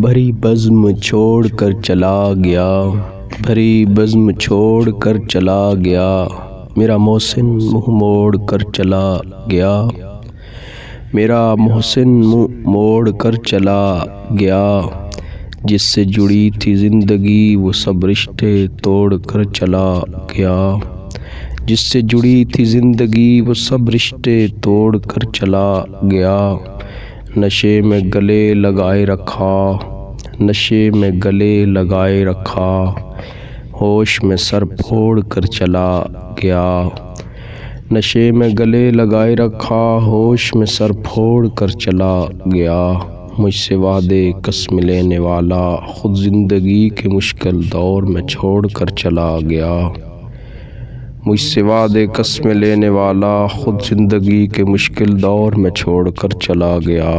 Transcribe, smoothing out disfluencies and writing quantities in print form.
بھری بزم چھوڑ کر چلا گیا، بھری بزم چھوڑ کر چلا گیا، میرا محسن منہ موڑ کر چلا گیا، میرا محسن منہ موڑ کر چلا گیا، جس سے جڑی تھی زندگی وہ سب رشتے توڑ کر چلا گیا، جس سے جڑی تھی زندگی وہ سب رشتے توڑ کر چلا گیا، نشے میں گلے لگائے رکھا، نشے میں گلے لگائے رکھا، ہوش میں سر پھوڑ کر چلا گیا، نشے میں گلے لگائے رکھا، ہوش میں سر پھوڑ کر چلا گیا، مجھ سے وعدے قسم لینے والا خود زندگی کے مشکل دور میں چھوڑ کر چلا گیا، مجھ سے وعدے قسم لینے والا خود زندگی کے مشکل دور میں چھوڑ کر چلا گیا۔